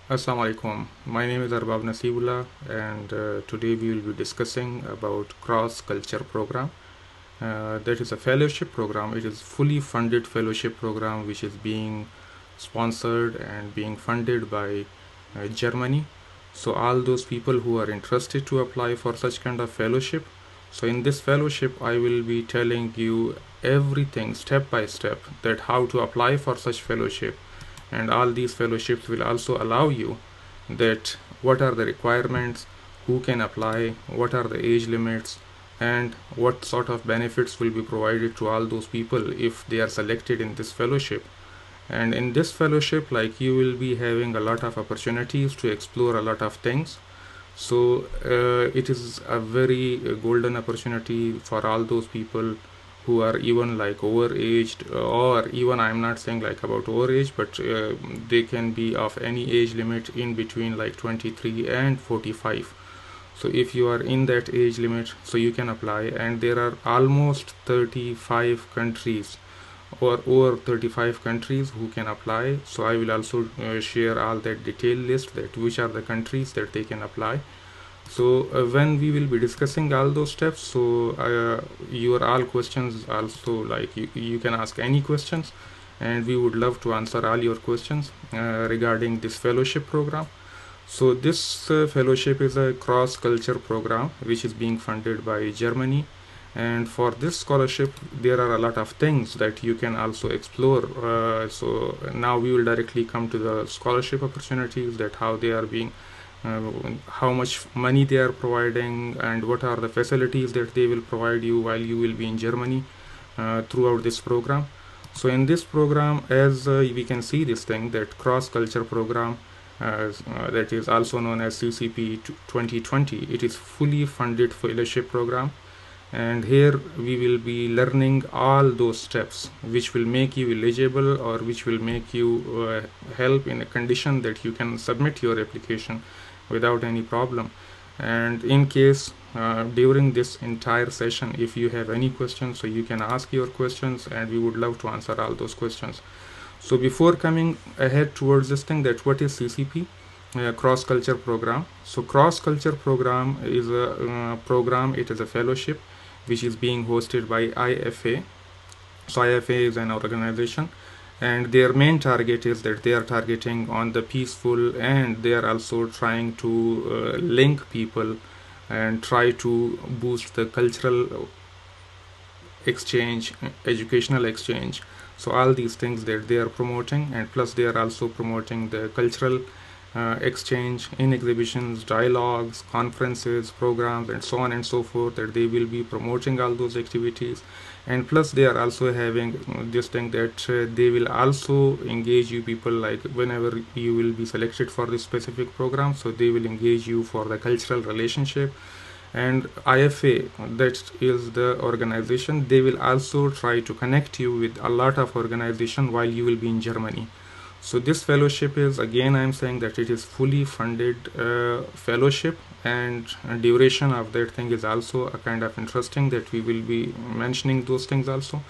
Assalamu alaikum. My name is Arbab Nasibullah, and today we will be discussing about CrossCulture Program. That is a fellowship program. It is fully funded fellowship program which is being sponsored and being funded by Germany. So all those people who are interested to apply for such kind of fellowship. So in this fellowship, I will be telling you everything step by step that how to apply for such fellowship, and all these fellowships will also allow you that what are the requirements, who can apply, what are the age limits, and what sort of benefits will be provided to all those people if they are selected in this fellowship. And in this fellowship, like, you will be having a lot of opportunities to explore a lot of things. So it is a very golden opportunity for all those people who are even like overaged, or even, I'm not saying like about overage, but they can be of any age limit in between like 23 and 45. So if you are in that age limit, so you can apply, and there are almost 35 countries or over 35 countries who can apply. So I will also share all that detailed list that which are the countries that they can apply. So when we will be discussing all those steps, so your all questions also, like, you can ask any questions, and we would love to answer all your questions regarding this fellowship program. So this fellowship is a cross-culture program which is being funded by Germany, and for this scholarship there are a lot of things that you can also explore. So now we will directly come to the scholarship opportunities, that how they are being, uh, how much money they are providing, and what are the facilities that they will provide you while you will be in Germany throughout this program. So in this program, as we can see this thing, that cross-culture program, that is also known as CCP 2020, it is fully funded fellowship program, and here we will be learning all those steps which will make you eligible, or which will make you help in a condition that you can submit your application without any problem. And in case during this entire session, if you have any questions, so you can ask your questions, and we would love to answer all those questions. So before coming ahead towards this thing, that what is CCP, cross culture program. So cross culture program is a program, it is a fellowship which is being hosted by IFA. So IFA is an organization, and their main target is that they are targeting on the peaceful, and they are also trying to link people and try to boost the cultural exchange, educational exchange. So all these things that they are promoting, and plus they are also promoting the cultural exchange in exhibitions, dialogues, conferences, programs, and so on and so forth, that they will be promoting all those activities. And plus they are also having this thing that they will also engage you people, like whenever you will be selected for this specific program, so they will engage you for the cultural relationship. And IFA, that is the organization, they will also try to connect you with a lot of organization while you will be in Germany. So this fellowship is, again, I'm saying that it is fully funded fellowship, and duration of that thing is also a kind of interesting, that we will be mentioning those things also.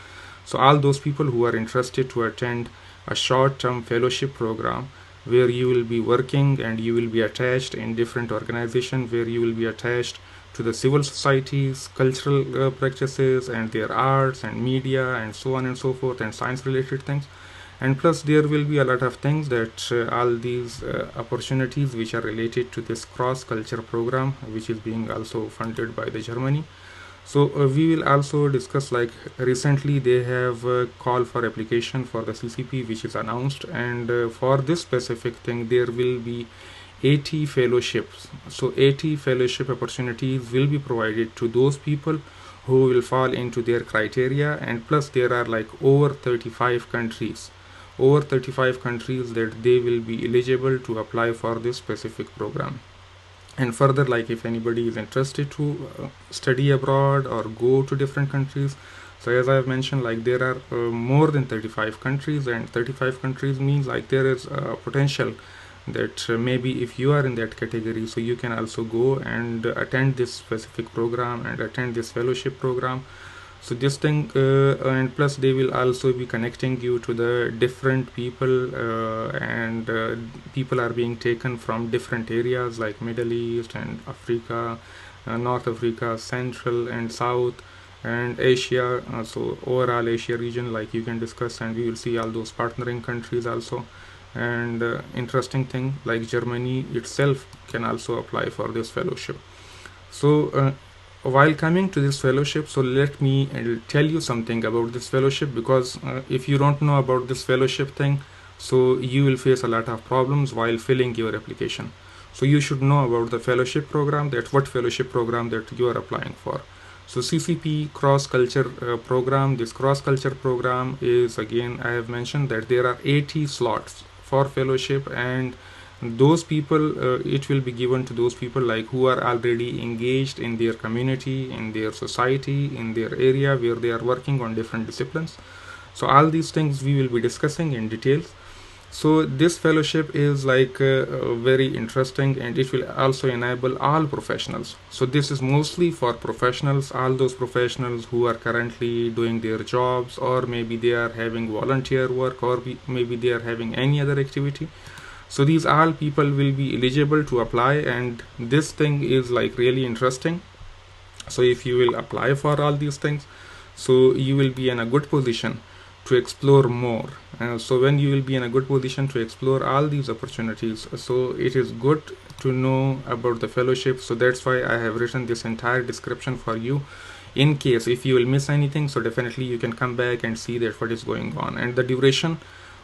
So all those people who are interested to attend a short-term fellowship program, where you will be working and you will be attached in different organizations, where you will be attached to the civil societies, cultural practices, and their arts and media, and so on and so forth, and science related things. And plus there will be a lot of things that all these opportunities which are related to this cross culture program, which is being also funded by the Germany. So we will also discuss, like, recently they have a call for application for the CCP which is announced, and for this specific thing there will be 80 fellowships. So 80 fellowship opportunities will be provided to those people who will fall into their criteria. And plus there are like over 35 countries, that they will be eligible to apply for this specific program. And further, like, if anybody is interested to study abroad or go to different countries, so as I have mentioned, like, there are more than 35 countries, and 35 countries means like there is potential that maybe if you are in that category, so you can also go and attend this specific program and attend this fellowship program. So this thing, and plus they will also be connecting you to the different people, and people are being taken from different areas like Middle East and Africa, North Africa, Central and South, and Asia. So overall Asia region, like you can discuss, and we will see all those partnering countries also. And interesting thing, like Germany itself can also apply for this fellowship. So while coming to this fellowship, so let me tell you something about this fellowship, because if you don't know about this fellowship thing, so you will face a lot of problems while filling your application. So you should know about the fellowship program, that what fellowship program that you are applying for. So CCP CrossCulture program, this CrossCulture program is, again I have mentioned that there are 80 slots for fellowship, and those people, it will be given to those people like who are already engaged in their community, in their society, in their area where they are working on different disciplines. So all these things we will be discussing in details. So this fellowship is like very interesting, and it will also enable all professionals. So this is mostly for professionals, all those professionals who are currently doing their jobs, or maybe they are having volunteer work, or maybe they are having any other activity. So these all people will be eligible to apply, and this thing is like really interesting. So if you will apply for all these things, so you will be in a good position to explore more. So when you will be in a good position to explore all these opportunities, so it is good to know about the fellowship. So that's why I have written this entire description for you, in case if you will miss anything, so definitely you can come back and see that what is going on. And the duration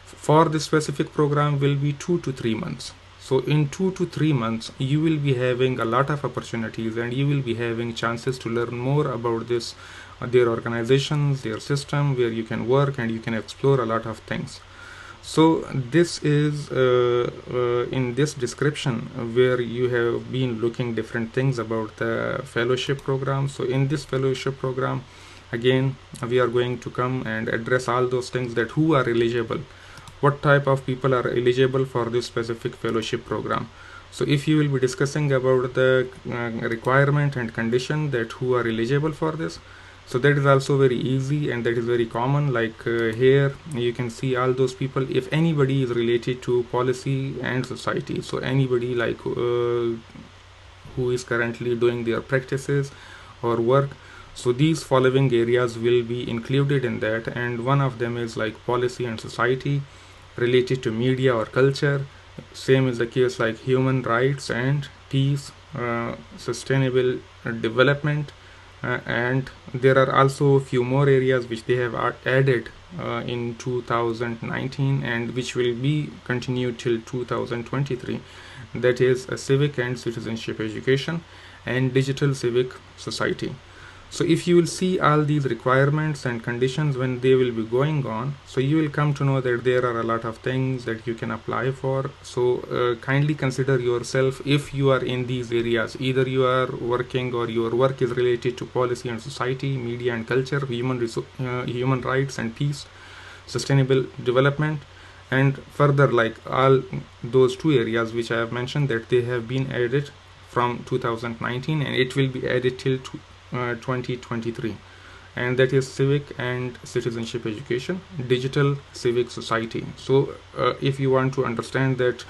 for this specific program will be 2 to 3 months. So in 2 to 3 months you will be having a lot of opportunities, and you will be having chances to learn more about this, their organizations, their system, where you can work and you can explore a lot of things. So this is in this description where you have been looking different things about the fellowship program. So in this fellowship program, again we are going to come and address all those things, that who are eligible, what type of people are eligible for this specific fellowship program. So if you will be discussing about the requirement and condition, that who are eligible for this, so that is also very easy, and that is very common. Like here you can see all those people, if anybody is related to policy and society, so anybody like who is currently doing their practices or work, so these following areas will be included in that. And one of them is like policy and society, related to media or culture. Same is the case like human rights and peace, sustainable development, and there are also a few more areas which they have added in 2019, and which will be continued till 2023. That is a civic and citizenship education and digital civic society. So if you will see all these requirements and conditions when they will be going on, so you will come to know that there are a lot of things that you can apply for. So kindly consider yourself if you are in these areas. Either you are working, or your work is related to policy and society, media and culture, human rights and peace, sustainable development, and further like all those two areas which I have mentioned, that they have been added from 2019, and it will be added till 2023, and that is civic and citizenship education, digital civic society. So if you want to understand that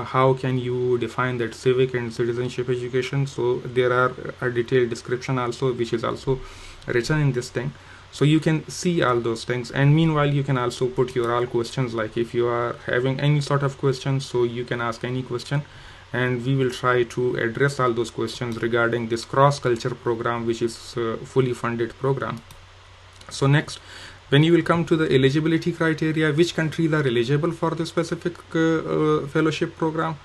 how can you define that civic and citizenship education, so there are a detailed description also, which is also written in this thing, so you can see all those things. And meanwhile you can also put your all questions, like if you are having any sort of questions, so you can ask any question, and we will try to address all those questions regarding this CrossCulture program, which is fully funded program. So next, when you will come to the eligibility criteria, which countries are eligible for this specific fellowship program.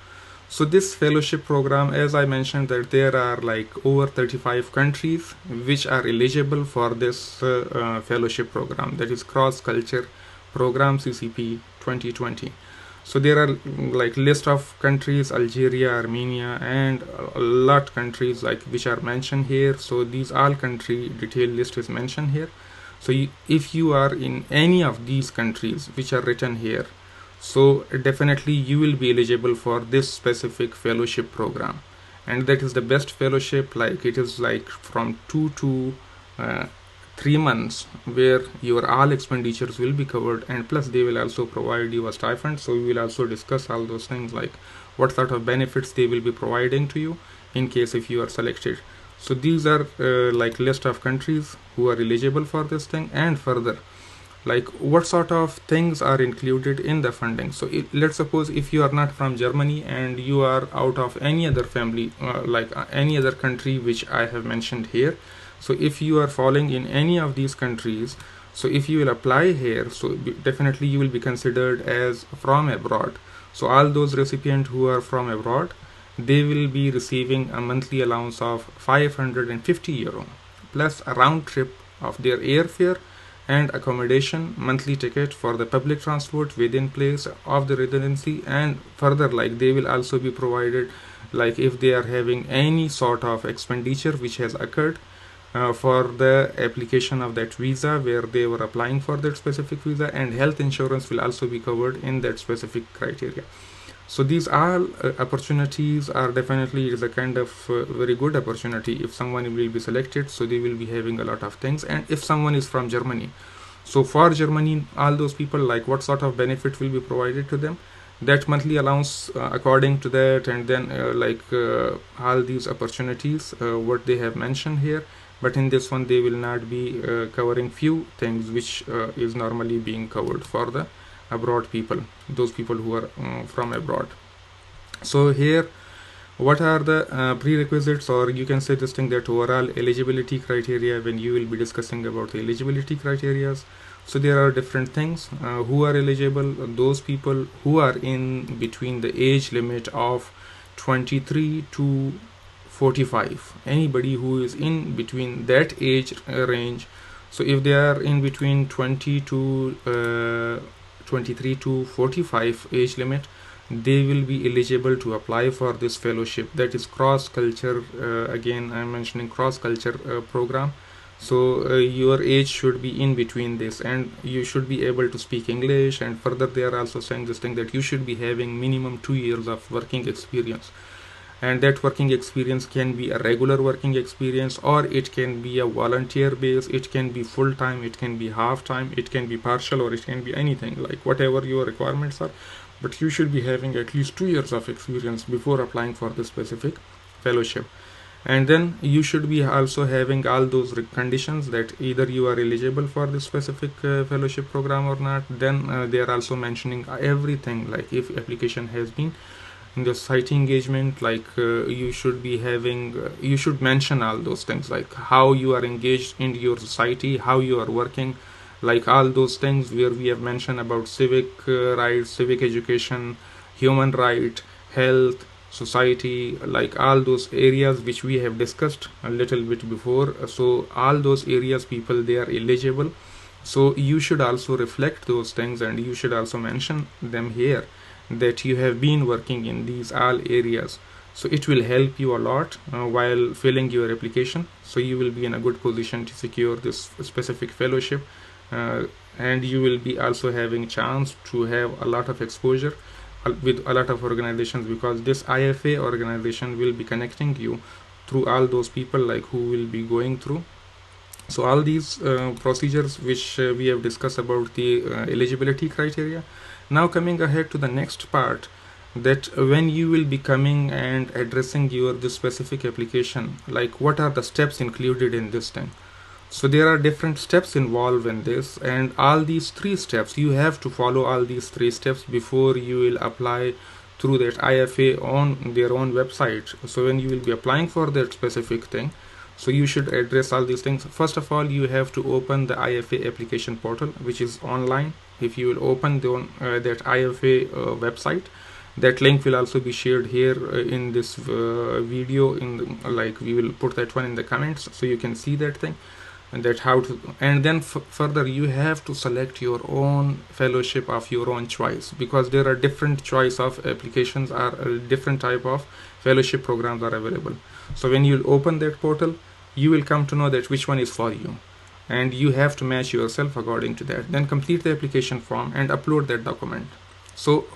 So this fellowship program, as I mentioned, that there are like over 35 countries which are eligible for this fellowship program, that is CrossCulture Program CCP 2020. So there are like list of countries, Algeria, Armenia, and a lot countries like which are mentioned here. So these all country detailed list is mentioned here. So if you are in any of these countries which are written here, so definitely you will be eligible for this specific fellowship program, and that is the best fellowship. Like it is like from 2 to 3 months where your all expenditures will be covered, and plus they will also provide you a stipend. So we will also discuss all those things, like what sort of benefits they will be providing to you in case if you are selected. So these are like list of countries who are eligible for this thing, and further like what sort of things are included in the funding. So let's suppose if you are not from Germany and you are out of any other family, any other country which I have mentioned here. So if you are falling in any of these countries, so if you will apply here, so definitely you will be considered as from abroad. So all those recipients who are from abroad, they will be receiving a monthly allowance of 550 euro plus a round trip of their airfare and accommodation, monthly ticket for the public transport within place of the residency, and further like they will also be provided like if they are having any sort of expenditure which has occurred for the application of that visa where they were applying for that specific visa, and health insurance will also be covered in that specific criteria. So these all opportunities are definitely is a kind of very good opportunity if someone will be selected. So they will be having a lot of things. And if someone is from Germany, so for Germany, all those people, like what sort of benefit will be provided to them, that monthly allowance according to that, and then all these opportunities what they have mentioned here. But in this one they will not be covering few things which is normally being covered for the abroad people, those people who are from abroad. So here what are the prerequisites, or you can say this thing, that overall eligibility criteria when you will be discussing about the eligibility criteria. So there are different things who are eligible. Those people who are in between the age limit of 23 to 45, anybody who is in between that age range. So if they are in between 20 to 23 to 45 age limit, they will be eligible to apply for this fellowship, that is CrossCulture. Again I'm mentioning CrossCulture program. So your age should be in between this, and you should be able to speak English, and further they are also saying this thing that you should be having minimum 2 years of working experience, and that working experience can be a regular working experience, or it can be a volunteer base, it can be full-time, it can be half-time, it can be partial, or it can be anything, like whatever your requirements are. But you should be having at least 2 years of experience before applying for this specific fellowship. And then you should be also having all those conditions, that either you are eligible for this specific fellowship program or not. Then they are also mentioning everything, like if application has been in the society engagement, like you should be having you should mention all those things, like how you are engaged in your society, how you are working, like all those things where we have mentioned about civic rights, civic education, human right, health, society, like all those areas which we have discussed a little bit before. So all those areas people, they are eligible. So you should also reflect those things, and you should also mention them here, that you have been working in these all areas. So it will help you a lot while filling your application. So you will be in a good position to secure this specific fellowship, and you will be also having chance to have a lot of exposure with a lot of organizations, because this IFA organization will be connecting you through all those people like who will be going through. So all these procedures which we have discussed about the eligibility criteria. Now coming ahead to the next part, that when you will be coming and addressing your this specific application, like what are the steps included in this thing. So there are different steps involved in this, and all these 3 steps you have to follow all these 3 steps before you will apply through that IFA on their own website. So when you will be applying for that specific thing, so you should address all these things. First of all, you have to open the IFA application portal, which is online. If you will open that IFA website, that link will also be shared here in this video, like we will put that one in the comments, so you can see that thing, and that how to. And then further you have to select your own fellowship of your own choice, because there are different choice of applications, or different type of fellowship programs are available. So when you open that portal, you will come to know that which one is for you, and you have to match yourself according to that. Then complete the application form and upload that document. So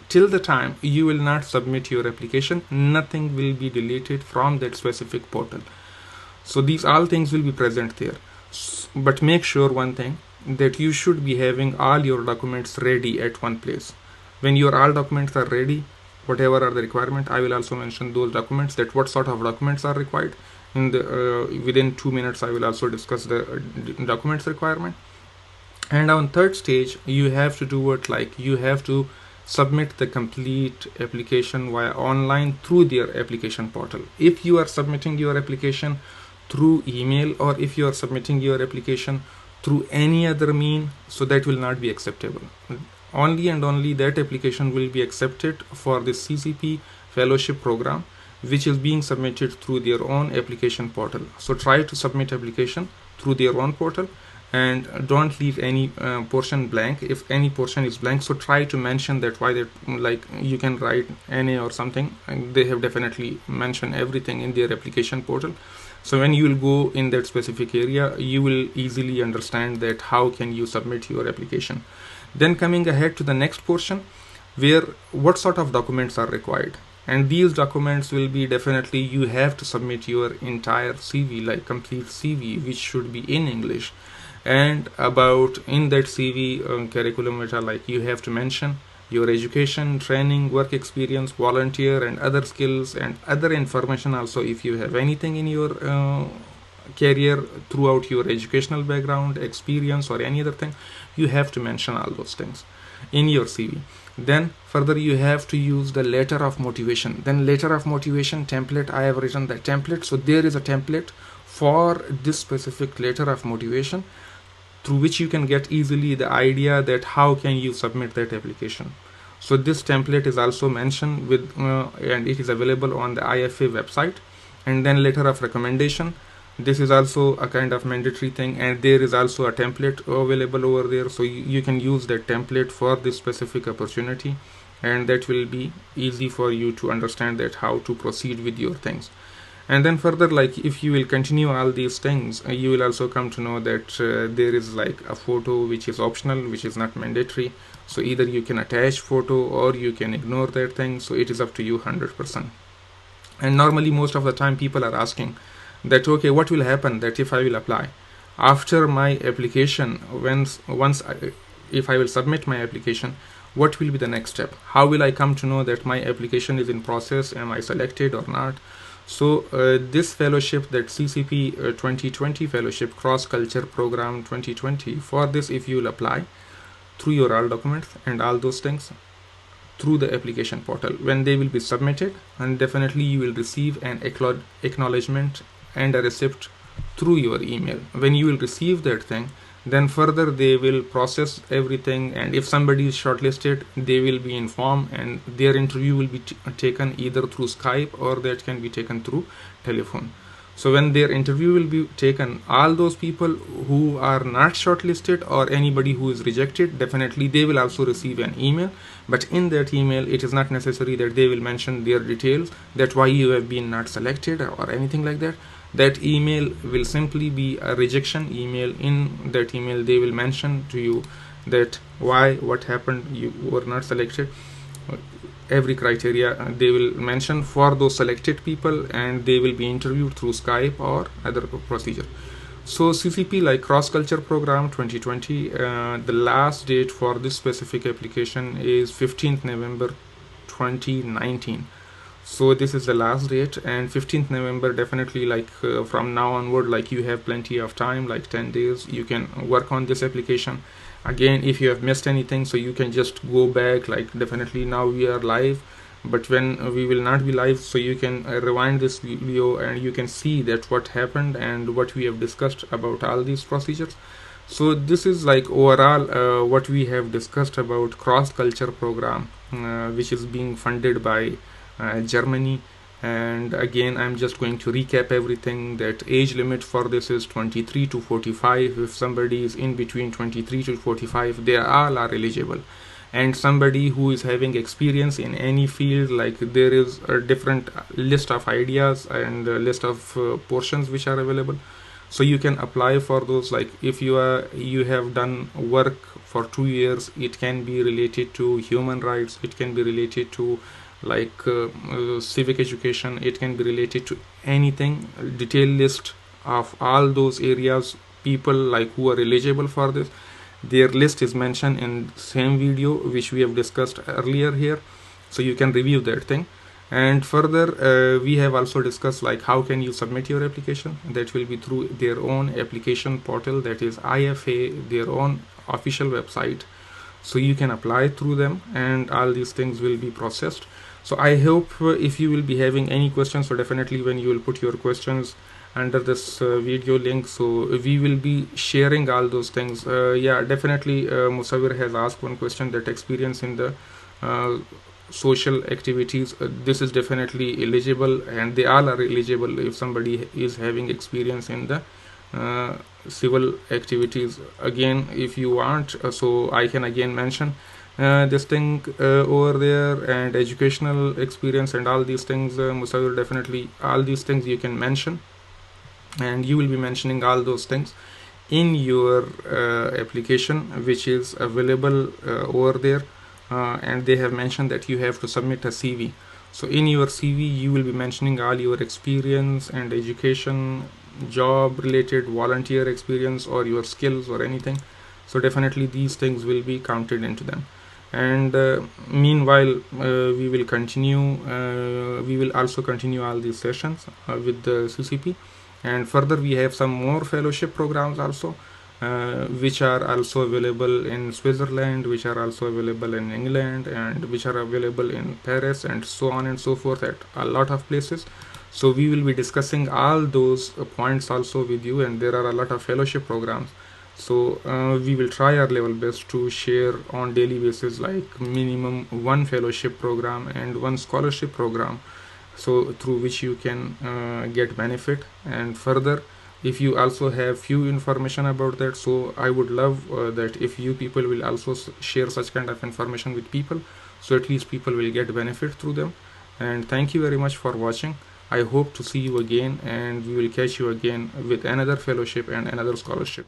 till the time you will not submit your application, nothing will be deleted from that specific portal. So these all things will be present there. But make sure one thing, that you should be having all your documents ready at one place. When your all documents are ready, whatever are the requirement, I will also mention those documents, that what sort of documents are required. In the within 2 minutes I will also discuss the documents requirement. And on third stage, you have to do it like you have to submit the complete application via online through their application portal. If you are submitting your application through email, or if you are submitting your application through any other mean, so that will not be acceptable. Only and only that application will be accepted for the CCP fellowship program, which is being submitted through their own application portal. So try to submit application through their own portal, and don't leave any portion blank. If any portion is blank, so try to mention that why that, like you can write NA or something, and they have definitely mentioned everything in their application portal. So when you will go in that specific area, you will easily understand that how can you submit your application. Then coming ahead to the next portion, where what sort of documents are required. And these documents will be definitely, you have to submit your entire CV, like complete CV, which should be in English. And about in that CV curriculum, which are like you have to mention your education, training, work experience, volunteer, and other skills and other information. Also, if you have anything in your career throughout your educational background, experience, or any other thing, you have to mention all those things in your CV. Then further, you have to use the letter of motivation. Then letter of motivation template, I have written the template. So there is a template for this specific letter of motivation, through which you can get easily the idea that how can you submit that application. So this template is also mentioned with and it is available on the IFA website. And then letter of recommendation, this is also a kind of mandatory thing, and there is also a template available over there, so you can use that template for this specific opportunity, and that will be easy for you to understand that how to proceed with your things. And then further, like if you will continue all these things, you will also come to know that there is like a photo which is optional, which is not mandatory. So either you can attach photo or you can ignore that thing. So it is up to you 100%. And normally most of the time people are asking that, okay, what will happen that if I will apply after my application, if I will submit my application, what will be the next step? How will I come to know that my application is in process? Am I selected or not? So this fellowship, that CCP 2020 fellowship, CrossCulture Program 2020, for this, if you will apply through your all documents and all those things through the application portal, when they will be submitted, and definitely you will receive an acknowledgement and a receipt through your email. When you will receive that thing, then further they will process everything, and if somebody is shortlisted, they will be informed, and their interview will be taken either through Skype or that can be taken through telephone. So when their interview will be taken, all those people who are not shortlisted or anybody who is rejected, definitely they will also receive an email. But in that email, it is not necessary that they will mention their details, that why you have been not selected or anything like that. That email will simply be a rejection email. In that email, they will mention to you that why, what happened, you were not selected. Every criteria they will mention for those selected people, and they will be interviewed through Skype or other procedure. So CCP, like CrossCulture Program 2020, the last date for this specific application is 15th November 2019. So this is the last date, and 15th November, definitely like from now onward, like you have plenty of time, like 10 days you can work on this application. Again, if you have missed anything, so you can just go back, like definitely now we are live, but when we will not be live, so you can rewind this video and you can see that what happened and what we have discussed about all these procedures. So this is like overall what we have discussed about CrossCulture Program, which is being funded by Germany. And again, I'm just going to recap everything, that age limit for this is 23 to 45. If somebody is in between 23 to 45, they all are eligible. And somebody who is having experience in any field, like there is a different list of ideas and a list of portions which are available, so you can apply for those. Like if you have done work for 2 years, it can be related to human rights, it can be related to like civic education, it can be related to anything. Detailed list of all those areas people like who are eligible for this. Their list is mentioned in same video which we have discussed earlier here, so you can review that thing. And further, we have also discussed like how can you submit your application. That will be through their own application portal, that is IFA, their own official website. So you can apply through them, and all these things will be processed. So I hope if you will be having any questions, so definitely when you will put your questions under this video link, so we will be sharing all those things. Yeah, definitely Musawir has asked one question, that experience in the social activities. This is definitely eligible, and they all are eligible if somebody is having experience in the civil activities. Again, if you want, so I can again mention this thing over there, and educational experience and all these things. Musawir, definitely all these things you can mention, and you will be mentioning all those things in your application, which is available over there. And they have mentioned that you have to submit a CV. So in your CV you will be mentioning all your experience and education, job related, volunteer experience, or your skills or anything. So definitely these things will be counted into them. And meanwhile we will also continue all these sessions with the CCP. And further we have some more fellowship programs also, which are also available in Switzerland, which are also available in England, and which are available in Paris, and so on and so forth, at a lot of places. So we will be discussing all those points also with you, and there are a lot of fellowship programs. So we will try our level best to share on daily basis like minimum one fellowship program and one scholarship program, so through which you can get benefit. And further, if you also have few information about that, so I would love that if you people will also share such kind of information with people, so at least people will get benefit through them. And thank you very much for watching. I hope to see you again, and we will catch you again with another fellowship and another scholarship.